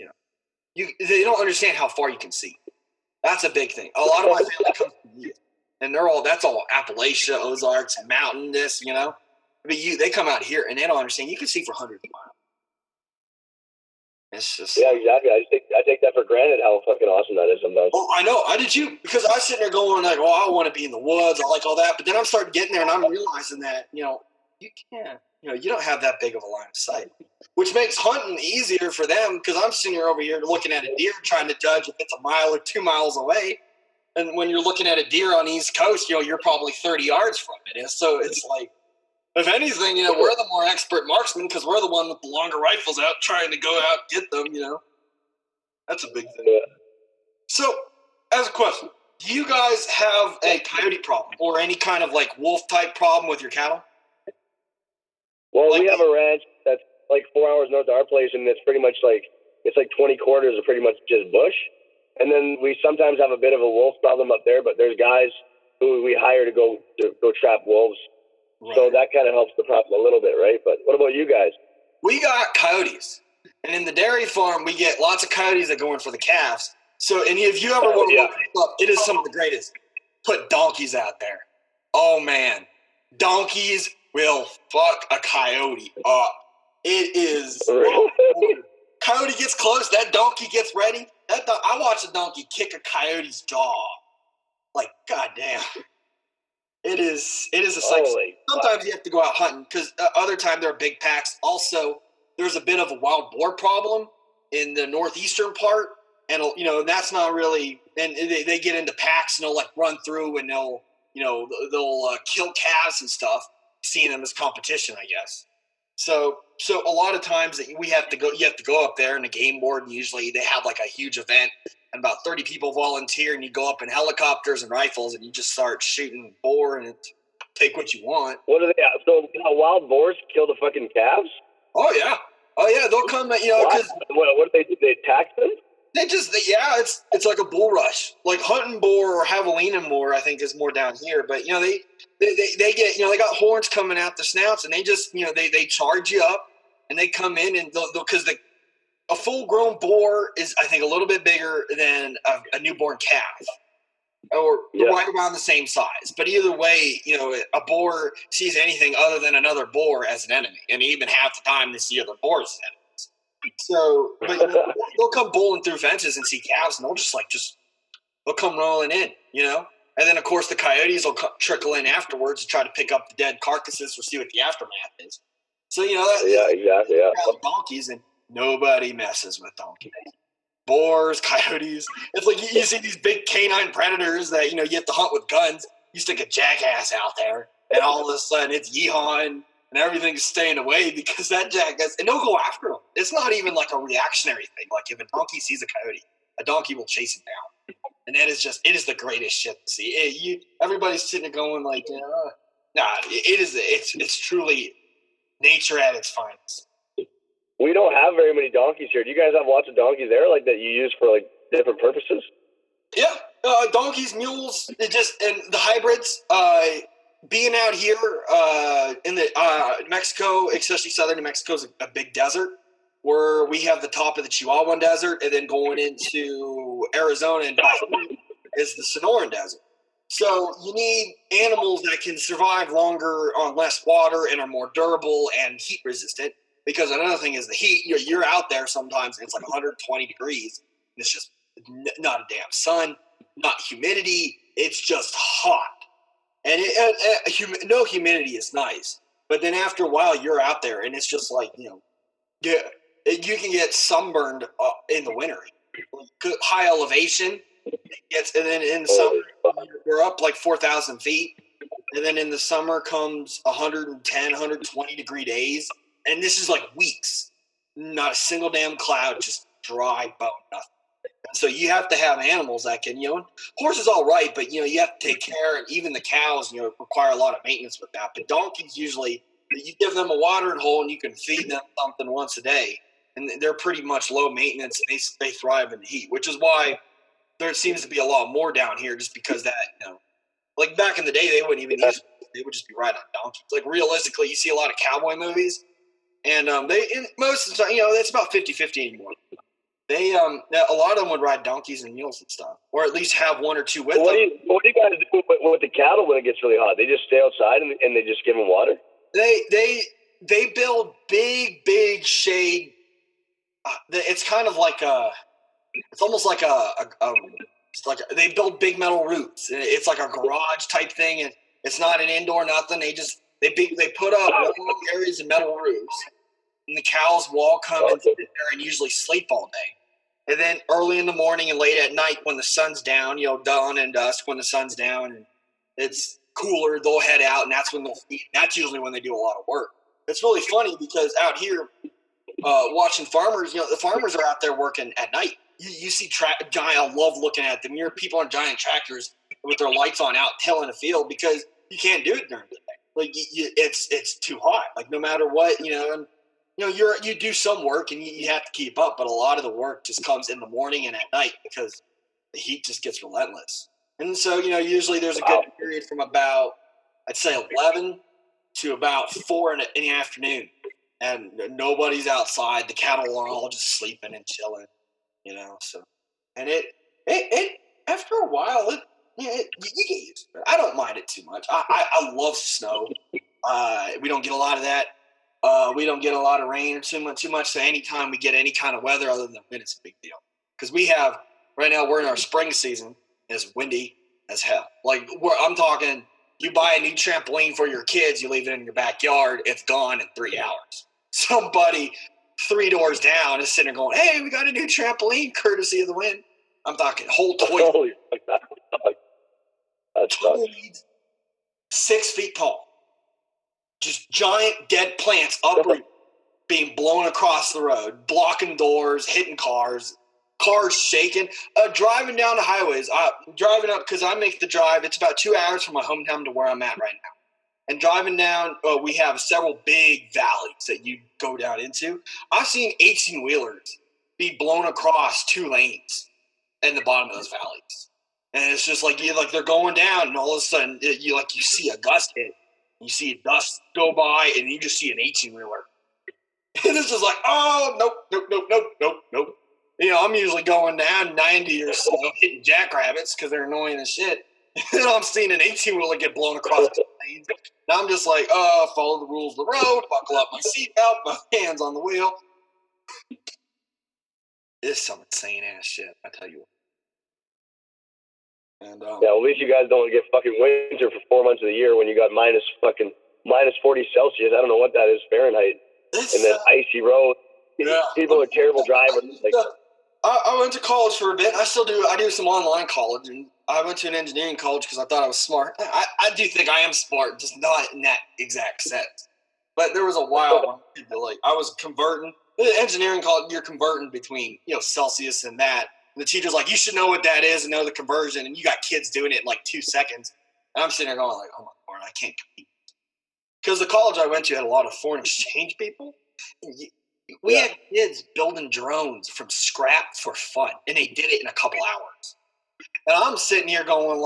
B: they don't understand how far you can see. That's a big thing. A lot of my family comes from you, and that's all Appalachia, Ozarks, and mountain this, But they come out here and they don't understand. You can see for hundreds of miles. It's just
C: exactly. I take that for granted how fucking awesome that is sometimes.
B: Oh, I know. I did too, because I was sitting there going like, "Oh, I want to be in the woods. I like all that." But then I'm starting getting there, and I'm realizing that you can't. You don't have that big of a line of sight, which makes hunting easier for them. Because I'm sitting here over here looking at a deer, trying to judge if it's a mile or 2 miles away. And when you're looking at a deer on the East Coast, you're probably 30 yards from it. And so it's like, if anything, we're the more expert marksmen because we're the one with the longer rifles out trying to go out and get them. That's a big thing.
C: Yeah.
B: So, as a question, do you guys have a coyote problem or any kind of like wolf type problem with your cattle?
C: Well, we have a ranch that's like 4 hours north of our place, and it's pretty much like 20 quarters of pretty much just bush. And then we sometimes have a bit of a wolf problem up there, but there's guys who we hire to go trap wolves. Right. So that kind of helps the problem a little bit, right? But what about you guys?
B: We got coyotes. And in the dairy farm, we get lots of coyotes that go in for the calves. So, and if you ever want to look this up, it is some of the greatest. Put donkeys out there. Oh, man. Donkeys will fuck a coyote up. It is. Coyote gets close. That donkey gets ready. I watched a donkey kick a coyote's jaw. Like, goddamn. It is a sight. Sometimes you have to go out hunting because other time there are big packs. Also, there's a bit of a wild boar problem in the northeastern part, and that's not really. And they get into packs and they'll like run through and they'll kill calves and stuff, seeing them as competition, I guess. So a lot of times that you have to go up there, and the game warden usually they have like a huge event. And about 30 people volunteer, and you go up in helicopters and rifles, and you just start shooting boar and take what you want.
C: What do they have? So wild boars kill the fucking calves?
B: Oh yeah, they'll come. Because
C: what do they do? They attack them?
B: It's like a bull rush, like hunting boar or javelina boar. I think is more down here, but they get they got horns coming out their snouts, and they just they charge you up, and they come in and because a full-grown boar is, I think, a little bit bigger than a newborn calf, or right around the same size. But either way, a boar sees anything other than another boar as an enemy, and even half the time they see other boars as enemies. So, but they'll come bowling through fences and see calves, and they'll come rolling in, And then, of course, the coyotes will trickle in afterwards to try to pick up the dead carcasses or see what the aftermath is. So,
C: exactly.
B: Donkeys and. Nobody messes with donkeys. Boars, coyotes. It's like you see these big canine predators that, you have to hunt with guns. You stick a jackass out there, and all of a sudden it's yeehawing, and everything's staying away because that jackass, and they'll go after them. It's not even like a reactionary thing. Like if a donkey sees a coyote, a donkey will chase it down. And it is the greatest shit to see. Everybody's sitting there going like, it's truly nature at its finest.
C: We don't have very many donkeys here. Do you guys have lots of donkeys there, like that you use for like different purposes?
B: Yeah, donkeys, mules, and the hybrids. Being out here in the Mexico, especially southern New Mexico, is a big desert where we have the top of the Chihuahuan Desert, and then going into Arizona and is the Sonoran Desert. So you need animals that can survive longer on less water and are more durable and heat resistant. Because another thing is the heat. You're out there sometimes and it's like 120 degrees. And it's just not a damn sun, not humidity. It's just hot. And no humidity is nice. But then after a while, you're out there and it's just like, you can get sunburned in the winter. High elevation. And then in the summer, you're up like 4,000 feet. And then in the summer comes 110, 120 degree days. And this is like weeks. not a single damn cloud, just dry bone, nothing. So you have to have animals that can, horses all right, but you have to take care, and even the cows, require a lot of maintenance with that. But donkeys usually, you give them a watering hole and you can feed them something once a day, and they're pretty much low maintenance. They thrive in the heat, which is why there seems to be a lot more down here, just because that, like back in the day, they wouldn't even use it. They would just be riding on donkeys. Like realistically, you see a lot of cowboy movies, and most of the time, it's about 50-50 anymore. They a lot of them would ride donkeys and mules and stuff, or at least have one or two with them.
C: What do you guys do with the cattle when it gets really hot? They just stay outside and they just give them water?
B: They build big shade. It's kind of like it's almost like they build big metal roofs. It's like a garage type thing, and it's not an indoor nothing. They put up long areas of metal roofs, and the cows will all come and sit there and usually sleep all day. And then early in the morning and late at night when the sun's down, dawn and dusk when the sun's down and it's cooler, they'll head out, and that's when they'll feed. That's usually when they do a lot of work. It's really funny because out here, watching farmers, the farmers are out there working at night. You see I love looking at them. People on giant tractors with their lights on out tilling a field because you can't do it during the day. Like it's too hot. Like no matter what, and you do some work and you have to keep up, but a lot of the work just comes in the morning and at night because the heat just gets relentless. And so, usually there's a good period from about, I'd say 11 to about 4 in the afternoon, and nobody's outside. The cattle are all just sleeping and chilling, so, and it after a while, you get used to it. I don't mind it too much. I love snow. We don't get a lot of that. We don't get a lot of rain or too much. So anytime we get any kind of weather other than wind, it's a big deal. Because right now we're in our spring season. It's windy as hell. Like I'm talking, you buy a new trampoline for your kids, you leave it in your backyard, it's gone in 3 hours. Somebody 3 doors down is sitting there going, "Hey, we got a new trampoline, courtesy of the wind." I'm talking whole toy.
C: Holy fuck, that sucks.
B: 6 feet tall. Just giant dead plants uprooted, being blown across the road, blocking doors, hitting cars shaking. Driving down the highways, driving up because I make the drive. It's about 2 hours from my hometown to where I'm at right now. And driving down, we have several big valleys that you go down into. I've seen 18-wheelers be blown across 2 lanes in the bottom of those valleys, and it's just like they're going down, and all of a sudden you see a gust hit. You see dust go by, and you just see an 18-wheeler. And it's just like, oh, nope. I'm usually going down 90 or so, hitting jackrabbits because they're annoying as shit. And I'm seeing an 18-wheeler get blown across the lanes. And I'm just like, follow the rules of the road, buckle up my seatbelt, my hands on the wheel. It's some insane-ass shit, I tell you. And,
C: at least you guys don't get fucking winter for 4 months of the year when you got minus 40 Celsius. I don't know what that is Fahrenheit. And then icy roads.
B: Yeah.
C: People are terrible drivers.
B: I went to college for a bit. I still do. I do some online college, and I went to an engineering college because I thought I was smart. I do think I am smart, just not in that exact sense. But there was a while when I was converting. Engineering college, you're converting between Celsius and that. And the teacher's like, you should know what that is and know the conversion. And you got kids doing it in 2 seconds. And I'm sitting there going oh my Lord, I can't compete. Because the college I went to had a lot of foreign exchange people. We had kids building drones from scrap for fun. And they did it in a couple hours. And I'm sitting here going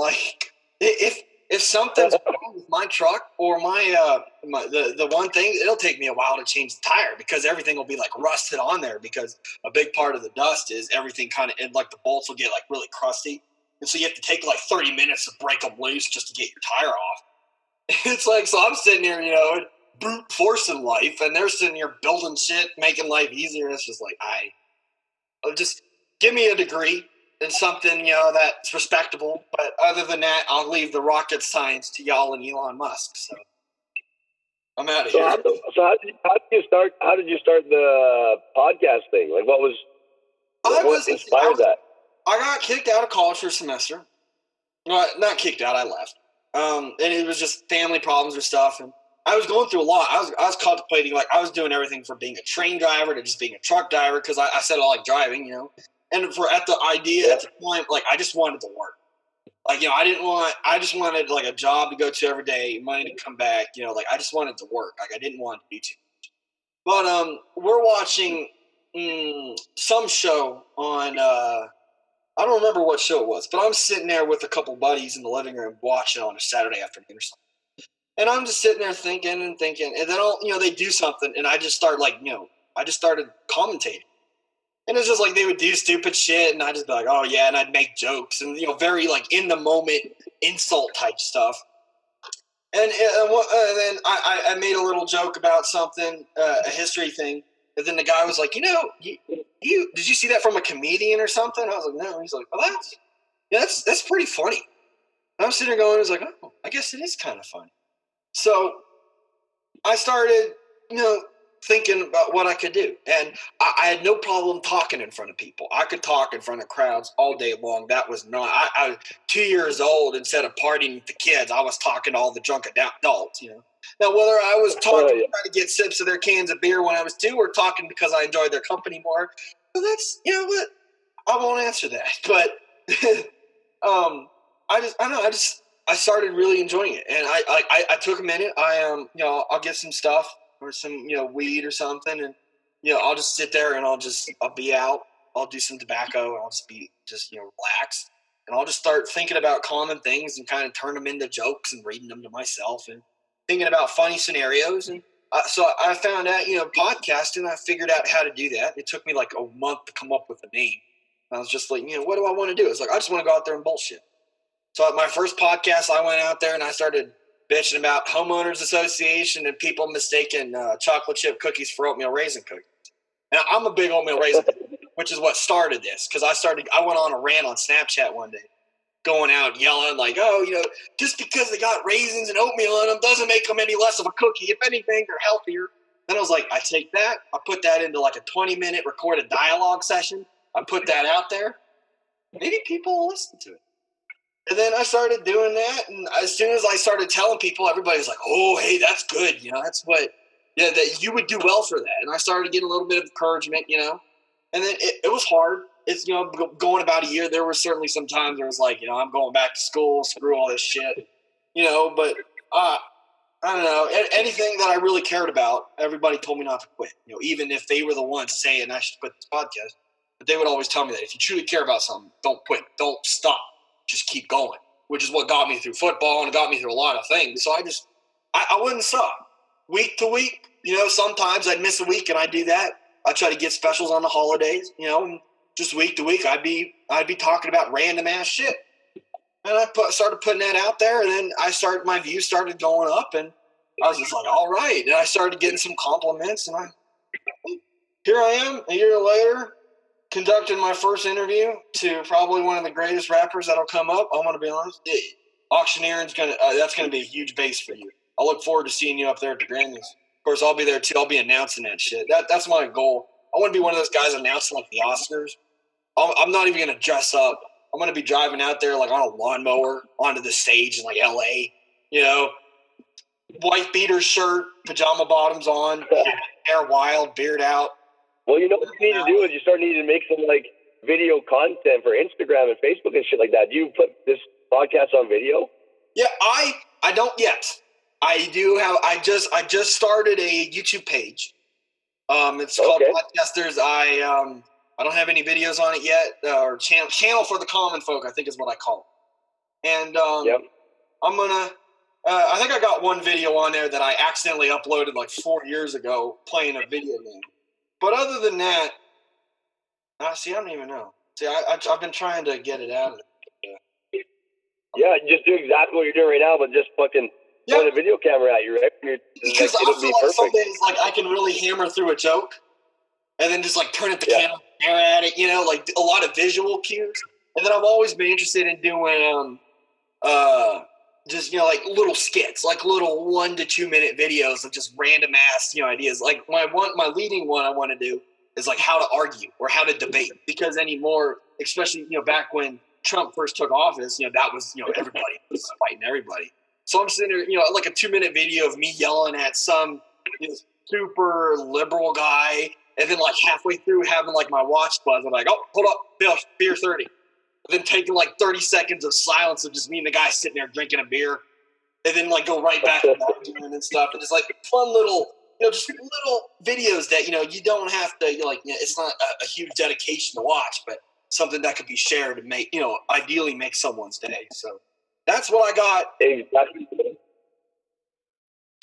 B: if something's wrong with my truck or the one thing, it'll take me a while to change the tire because everything will be rusted on there because a big part of the dust is everything kind of, the bolts will get really crusty. And so you have to take 30 minutes to break them loose just to get your tire off. It's so I'm sitting here, brute forcing life, and they're sitting here building shit, making life easier. It's just just give me a degree in something, that's respectable. But other than that, I'll leave the rocket science to y'all and Elon Musk. So I'm out of here.
C: So how did you start the podcast thing? What inspired that?
B: I got kicked out of college for a semester. Well, not kicked out, I left. And it was just family problems or stuff. And I was going through a lot. I was contemplating, like, I was doing everything from being a train driver to just being a truck driver because I said I like driving, And for at the idea at the time, like, I just wanted to work. Like, I just wanted like a job to go to every day, money to come back, like I just wanted to work. Like I didn't want to do too much. But we're watching some show on, I don't remember what show it was, but I'm sitting there with a couple buddies in the living room watching on a Saturday afternoon or something. And I'm just sitting there thinking, and then they do something, and I just start I just started commentating. And it's just like they would do stupid shit, and I'd just be like, oh, yeah, and I'd make jokes and, very, like, in-the-moment insult-type stuff. And then I made a little joke about something, a history thing, and then the guy was like, you did you see that from a comedian or something? I was like, no. He's like, oh, that's pretty funny. And I'm sitting there going, I was like, oh, I guess it is kind of funny. So I started, thinking about what I could do. And I had no problem talking in front of people. I could talk in front of crowds all day long. That was not, I was 2 years old. Instead of partying with the kids, I was talking to all the drunk adults, Now, whether I was talking trying to get sips of their cans of beer when I was 2 or talking because I enjoyed their company more, well, that's, what, I won't answer that. But I started really enjoying it. And I took a minute. I'll get some stuff or some, weed or something. And, I'll just sit there and I'll be out. I'll do some tobacco. And I'll just relax. And I'll just start thinking about common things and kind of turn them into jokes and reading them to myself and thinking about funny scenarios. And so I found out, podcasting. I figured out how to do that. It took me like a month to come up with a name. I was just like, what do I want to do? It's like, I just want to go out there and bullshit. So at my first podcast, I went out there and I started bitching about homeowners association and people mistaking chocolate chip cookies for oatmeal raisin cookies. And I'm a big oatmeal raisin, which is what started this. Because I went on a rant on Snapchat one day, going out yelling like, oh, just because they got raisins and oatmeal in them doesn't make them any less of a cookie. If anything, they're healthier. Then I was like, I take that, I put that into like a 20-minute recorded dialogue session. I put that out there. Maybe people will listen to it. And then I started doing that, and as soon as I started telling people, everybody's like, oh, hey, that's good, that's what, that you would do well for that. And I started getting a little bit of encouragement, and then it was hard. It's, going about a year, there were certainly some times where it was like, I'm going back to school, screw all this shit, but I don't know, anything that I really cared about, everybody told me not to quit, even if they were the ones saying I should quit this podcast, but they would always tell me that if you truly care about something, don't quit, don't stop. Just keep going, which is what got me through football and got me through a lot of things. So I wouldn't stop. Week to week, sometimes I'd miss a week and I'd do that. I try to get specials on the holidays, and just week to week, I'd be talking about random ass shit. And I started putting that out there, and then my views started going up, and I was just like, all right. And I started getting some compliments, and here I am a year later, conducting my first interview to probably one of the greatest rappers that'll come up. I'm gonna be honest. Auctioneer is that's gonna be a huge base for you. I look forward to seeing you up there at the Grammys. Of course, I'll be there too. I'll be announcing that shit. That's my goal. I want to be one of those guys announcing like the Oscars. I'm not even gonna dress up. I'm gonna be driving out there like on a lawnmower onto the stage in like LA. White beater shirt, pajama bottoms on, hair wild, beard out.
C: Well, what you need to do is you start needing to make some like video content for Instagram and Facebook and shit like that. Do you put this podcast on video?
B: Yeah, I don't yet. I do have. I just started a YouTube page. It's called Podcasters. I don't have any videos on it yet, or channel for the common folk, I think is what I call it. And I'm gonna. I think I got one video on there that I accidentally uploaded like 4 years ago, playing a video game. But other than that, I don't even know. See, I've been trying to get it out of there.
C: Yeah, just do exactly what you're doing right now, but just fucking point a video camera at you, right?
B: Because I feel like some days, like, I can really hammer through a joke, and then just like turn at the camera, stare at it, like a lot of visual cues. And then I've always been interested in doing just like little skits, like little 1 to 2 minute videos of just random ass ideas. Like my leading one I want to do is like how to argue or how to debate, because anymore, especially back when Trump first took office, that was everybody was fighting everybody. So I'm sitting there, like a 2-minute video of me yelling at some super liberal guy, and then like halfway through having like my watch buzz, I'm like, oh, hold up, beer 30. And then taking like 30 seconds of silence of just me and the guy sitting there drinking a beer, and then like go right back to arguing and stuff. And it's like fun little, just little videos that, you don't have to, it's not a huge dedication to watch, but something that could be shared and make, ideally make someone's day. So that's what I got.
C: Exactly.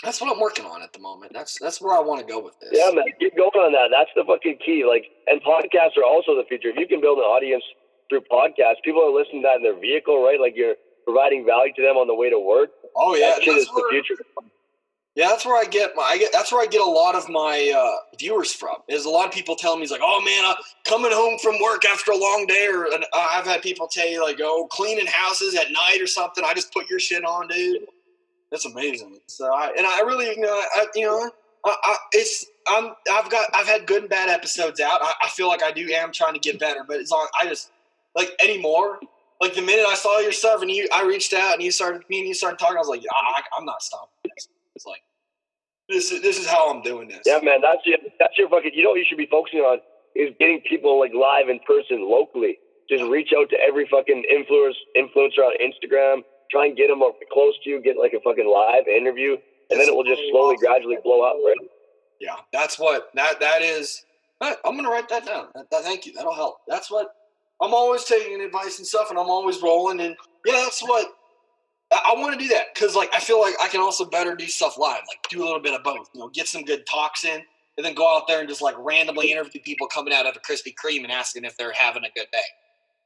B: That's what I'm working on at the moment. That's where I want to go with this.
C: Yeah, man, keep going on that. That's the fucking key. Like, and podcasts are also the future. If you can build an audience through podcasts, people are listening to that in their vehicle, right? Like you're providing value to them on the way to work.
B: Oh yeah,
C: that shit is the future.
B: Yeah, that's where I get that's where I get a lot of my viewers from. Is a lot of people telling me, "Oh man, I'm coming home from work after a long day," or I've had people tell you like, "Oh, cleaning houses at night or something. I just put your shit on, dude." That's amazing. So I really, I've had good and bad episodes out. I feel like I am trying to get better, but I just like anymore. Like the minute I saw your stuff and I reached out and you started talking, I was like, I'm not stopping this. It's like this is how I'm doing this.
C: Yeah, man, that's your fucking. You know what you should be focusing on is getting people like live in person locally. Just reach out to every fucking influencer on Instagram. Try and get them up close to you. Get like a fucking live interview, and then it will just slowly, gradually blow up, right?
B: Yeah, that's what that is. I'm gonna write that down. Thank you. That'll help. That's what I'm always taking advice and stuff, and I'm always rolling. And yeah, that's what I want to do. That because like I feel like I can also better do stuff live, like do a little bit of both. Get some good talks in, and then go out there and just like randomly interview people coming out of a Krispy Kreme and asking if they're having a good day.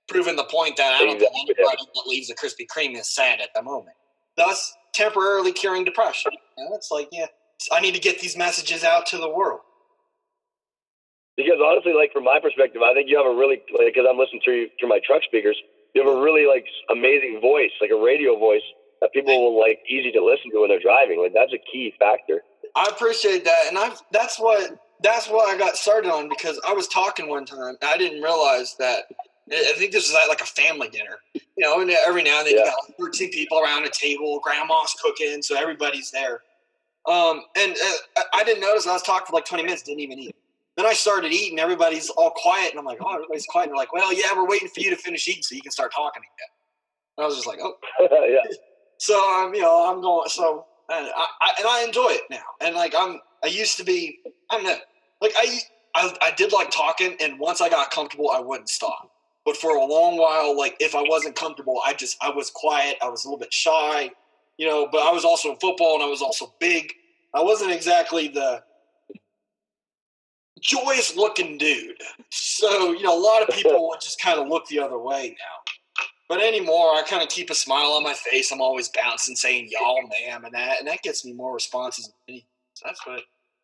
B: Proving the point that I don't think anybody that leaves a Krispy Kreme is sad at the moment. Thus, temporarily curing depression. It's like, I need to get these messages out to the world.
C: Because honestly, like from my perspective, I think you have a really, because I'm listening through my truck speakers, you have a really like amazing voice, like a radio voice that people will like easy to listen to when they're driving. Like that's a key factor.
B: I appreciate that, and that's what I got started on because I was talking one time and I didn't realize that. I think this was at like a family dinner, and every now and then you got like 13 people around a table, grandma's cooking, so everybody's there. And I didn't notice. I was talking for like 20 minutes, didn't even eat. Then I started eating. Everybody's all quiet, and I'm like, "Oh, everybody's quiet." And they're like, "Well, yeah, we're waiting for you to finish eating so you can start talking again." And I was just like, "Oh,
C: yeah."
B: So I'm going. So and I enjoy it now. And like I used to be. I don't know. Like I did like talking, and once I got comfortable, I wouldn't stop. But for a long while, like if I wasn't comfortable, I was quiet. I was a little bit shy, but I was also in football and I was also big. I wasn't exactly the joyous looking dude. So, a lot of people would just kind of look the other way now. But anymore, I kind of keep a smile on my face. I'm always bouncing, saying y'all, ma'am, and that gets me more responses than anything. So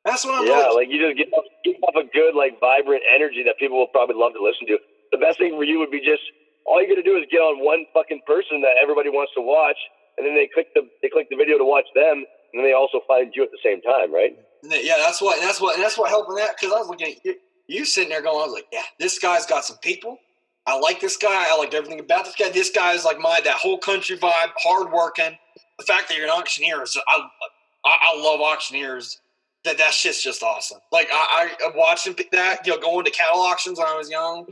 B: that's what I'm doing.
C: Yeah, like you just give off a good, like vibrant energy that people will probably love to listen to. The best thing for you would be just all you got to do is get on one fucking person that everybody wants to watch, and then they click the video to watch them, and then they also find you at the same time, right?
B: Yeah, that's what helping that because I was looking at you sitting there going, I was like, yeah, this guy's got some people. I like this guy. I like everything about this guy. This guy is like that whole country vibe, hardworking. The fact that you're an auctioneer is I love auctioneers. That shit's just awesome. Like I watching that, going to cattle auctions when I was young,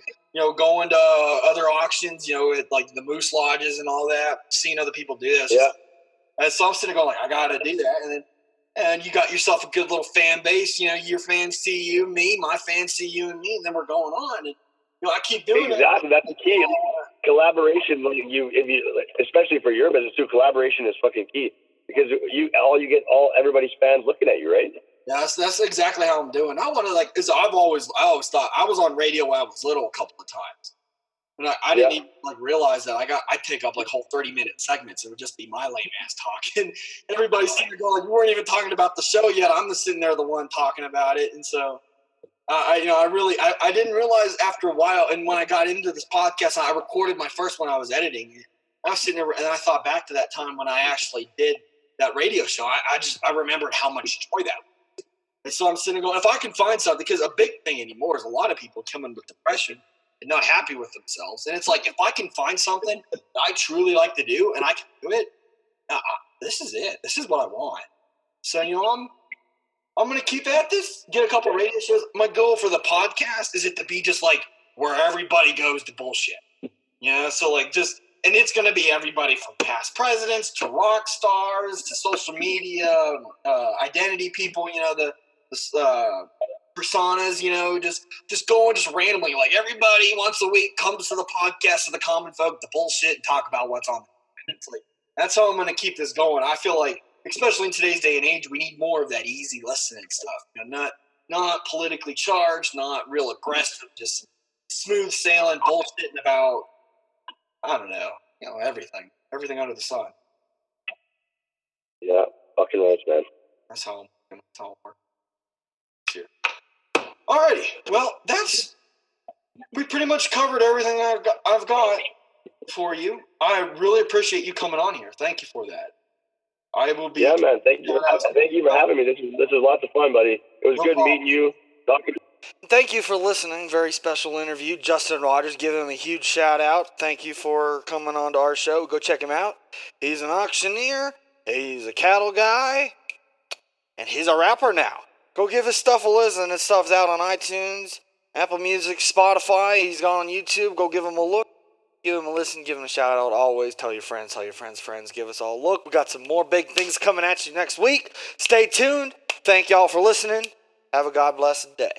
B: going to other auctions, at like the moose lodges and all that, seeing other people do this.
C: Yeah.
B: And so I'm sitting there going like, I got to do that. And you got yourself a good little fan base. Your fans see you, me, my fans see you and me, and then we're going on. And I keep doing it.
C: Exactly. That's the key. Collaboration, especially for your business too, collaboration is fucking key because everybody's fans looking at you, right?
B: Yeah, that's exactly how I'm doing. I want to because I always thought I was on radio when I was little a couple of times, and I didn't even realize that I take up like whole 30-minute segments. It would just be my lame ass talking. Everybody's sitting there going, "You weren't even talking about the show yet." I'm just sitting there, the one talking about it, and so I didn't realize after a while. And when I got into this podcast, I recorded my first one. I was editing. I was sitting there, and I thought back to that time when I actually did that radio show. I remembered how much joy that was. And so I'm sitting there going, if I can find something, because a big thing anymore is a lot of people coming with depression and not happy with themselves. And it's like, if I can find something that I truly like to do and I can do it, this is it. This is what I want. So, I'm going to keep at this, get a couple radio shows. My goal for the podcast is it to be just like where everybody goes to bullshit. So like and it's going to be everybody from past presidents to rock stars to social media, identity people, the personas, just going just randomly. Like everybody once a week comes to the podcast of the common folk to bullshit and talk about what's on. It's like, that's how I'm going to keep this going. I feel like, especially in today's day and age, we need more of that easy listening stuff. Not politically charged, not real aggressive, just smooth sailing, bullshitting about, I don't know, everything under the sun.
C: Yeah, fucking right, man.
B: That's how it works. Here. Alrighty, well, we pretty much covered everything I've got for you. I really appreciate you coming on here. Thank you for that. I will be.
C: Yeah, man. Thank you for having me. This is lots of fun, buddy. It was good meeting you.
A: Thank you for listening. Very special interview. Justin Rogers, give him a huge shout out. Thank you for coming on to our show. Go check him out. He's an auctioneer. He's a cattle guy. And he's a rapper now. Go give his stuff a listen. His stuff's out on iTunes, Apple Music, Spotify. He's gone on YouTube. Go give him a look. Give him a listen, give him a shout out. Always tell your friends, give us all a look. We got some more big things coming at you next week. Stay tuned. Thank y'all for listening. Have a God blessed day.